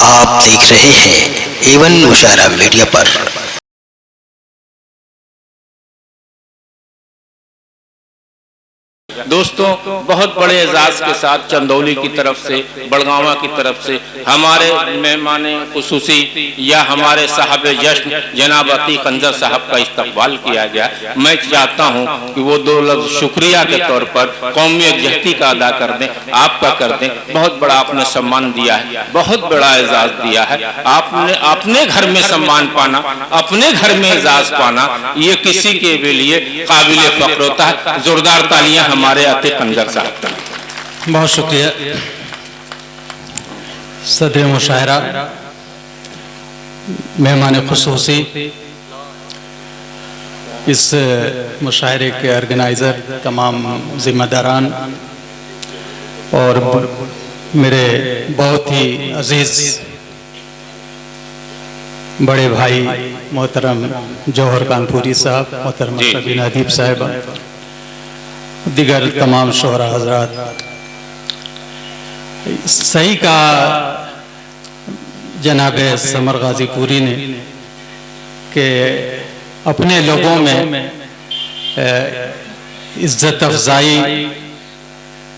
आप देख रहे हैं एवन मुशायरा मीडिया पर। दोस्तों, बहुत बड़े एजाज के साथ चंदौली की तरफ से, बड़गांवा की तरफ से हमारे मेहमान खुसूसी या हमारे साहब जश्न जनाब अतीक अंजर साहब का इस्तकबाल किया गया। मैं चाहता हूं कि वो दो लफ्ज़ शुक्रिया के तौर पर कौमी यकजहती का अदा कर दें, आपका कर दें। बहुत बड़ा आपने सम्मान दिया है, बहुत बड़ा एजाज दिया है। आपने अपने घर में सम्मान पाना, अपने घर में एजाज पाना, ये किसी के भी लिए काबिल फख्र होता है। जोरदार तालियां हमारे अतीक अंजर साहब का। बहुत शुक्रिया सदर मुशायरा, मेहमान खुसूसी, इस मुशायरे के ऑर्गेनाइज़र, तमाम ज़िम्मेदारान और मेरे बहुत ही अजीज़ बड़े भाई मोहतरम जौहर कानपुरी साहब, मोहतरम शबीना अदीब साहिबा, दिगर तमाम शोहरा हजरात। सही कहा जनाब समर गाजीपुरी ने कि अपने लोगों में इज्जत अफजाई,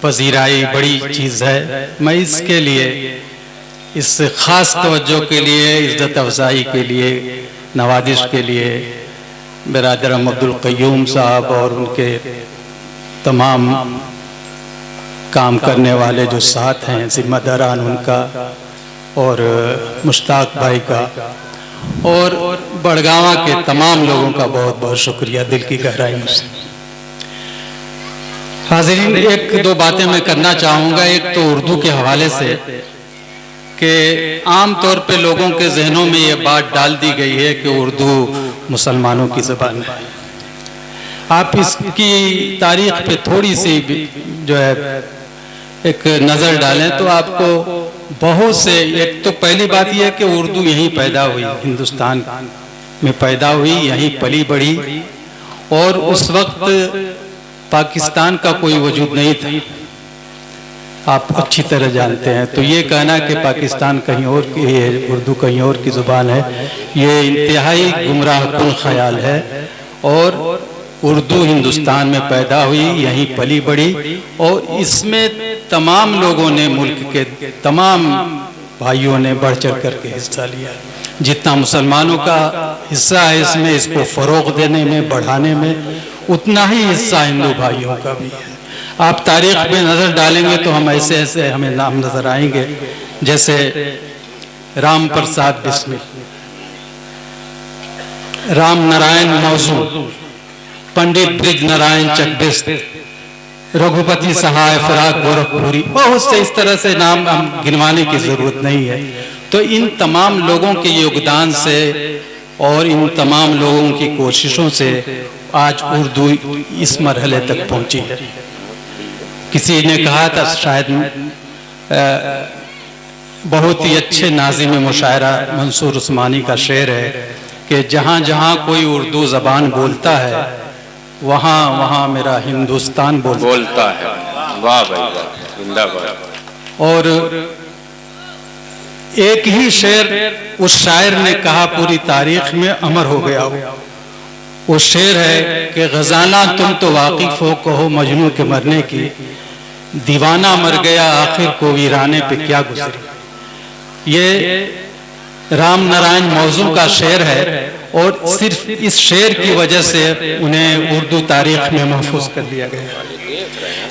पजीराई बड़ी चीज़ है। मैं इसके लिए, इस ख़ास तवज्जो के लिए, इज्जत अफजाई के लिए, नवाजिश के लिए बिरादर अब्दुल क़य्यूम साहब और उनके तमाम काम करने वाले जो साथ हैं, जिम्मेदारान उनका, और मुश्ताक भाई का और बड़गांवा के तमाम लोगों का बहुत बहुत शुक्रिया दिल की गहराइयों से। हाज़रीन, एक दो बातें मैं करना चाहूँगा। एक तो उर्दू के हवाले से कि आम तौर पे लोगों के जहनों में ये बात डाल दी गई है कि उर्दू मुसलमानों की ज़बान है। आप इसकी तारीख पे थोड़ी सी जो है एक नज़र डालें तो आपको बहुत से, एक तो पहली बात यह है कि उर्दू यहीं पैदा हुई, हिंदुस्तान में पैदा हुई, यहीं पली बढ़ी, और उस वक्त पाकिस्तान का कोई वजूद नहीं था, आप अच्छी तरह जानते हैं। तो ये कहना कि पाकिस्तान कहीं और की है, उर्दू कहीं और की ज़ुबान है, ये इंतहाई गुमराहकुन ख्याल है। और उर्दू हिंदुस्तान में पैदा हुई, यहीं पली बढ़ी, और इसमें तमाम लोगों ने, मुल्क के तमाम भाइयों ने बढ़ चढ़ करके हिस्सा लिया। जितना मुसलमानों का हिस्सा है इसमें, इसको फ़रोग़ देने में, बढ़ाने में, उतना ही हिस्सा हिंदू भाइयों का भी है। आप तारीख़ में नज़र डालेंगे तो हम ऐसे ऐसे हमें नाम नज़र आएंगे, जैसे राम प्रसाद बिस्मिल, राम नारायण मौजू, पंडित ब्रिज नारायण चकबिस्त, रघुपति सहाय फराक गोरखपुरी, बहुत से इस तरह से नाम हम गिनवाने की ज़रूरत नहीं है। तो इन तमाम लोगों के योगदान से और इन तमाम लोगों की कोशिशों से आज उर्दू इस मरहले तक पहुंची है। किसी ने कहा था, शायद बहुत ही अच्छे नाज़िम मुशायरा मंसूर उस्मानी का शेर है कि जहाँ जहाँ कोई उर्दू ज़बान बोलता है वहाँ वहाँ मेरा हिंदुस्तान बोलता है। वाह भाई वाह, जिंदाबाद। और एक ही शेर उस शायर ने कहा, पूरी तारीख में अमर हो गया हो। वो शेर है कि ग़ज़ाना तुम तो वाकिफ़ हो, कहो मजनू के मरने की, दीवाना मर गया आखिर को वीराने पे क्या गुजरी। ये राम नारायण मौजू का शेर है, और सिर्फ इस शेर की वजह से उन्हें उर्दू तारीख में महफूज कर दिया गया।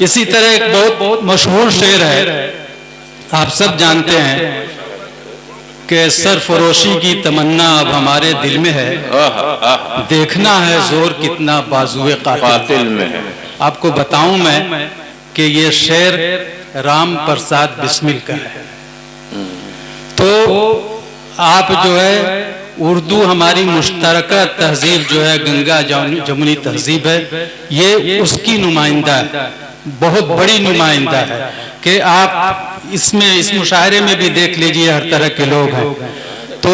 इसी तरह एक बहुत मशहूर शेर है, आप सब जानते हैं कि सरफरोशी की तमन्ना अब हमारे दिल में है, देखना है जोर कितना बाजुए कातिल में है। आपको बताऊं मैं कि ये शेर राम प्रसाद बिस्मिल का है। तो आप जो है, उर्दू हमारी मुश्तरका तहजीब जो है, गंगा जमुनी तहजीब है, ये उसकी नुमाइंदा है, बहुत बड़ी नुमाइंदा है। कि आप इसमें, इस मुशायरे में भी देख लीजिए, हर तरह के लोग हैं। तो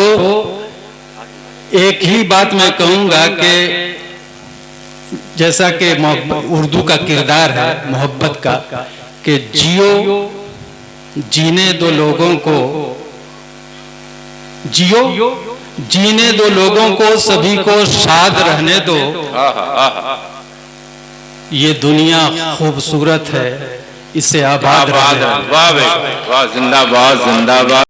एक ही बात मैं कहूँगा कि जैसा कि उर्दू का किरदार है मोहब्बत का, कि जियो, जीने दो लोगों को जियो, जीने दो लोगों को, सभी को शाद रहने दो। ये दुनिया खूबसूरत है, इसे आबाद रहने दो। वाह वाह, जिंदाबाद जिंदाबाद।